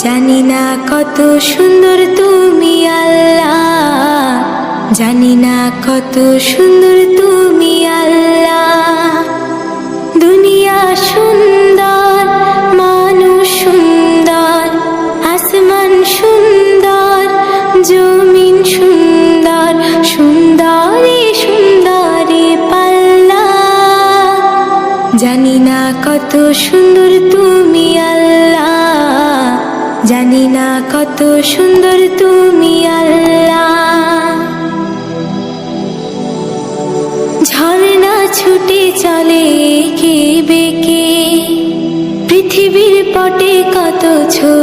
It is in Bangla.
জানি না কত সুন্দর তুমি আল্লাহ, জানি না কত সুন্দর তুমি আল্লাহ। দুনিয়া সুন্দর, মানুষ সুন্দর, আসমান সুন্দর, জমিন সুন্দর, সুন্দরী সুন্দরী পাল্লা। জানি না কত সুন্দর তুমি আল্লাহ, জানি না কত সুন্দর তুমি আল্লাহ। ঝর্ণা ছুটে চলে এঁকে বেঁকে, পৃথিবীর পটে কত ছবি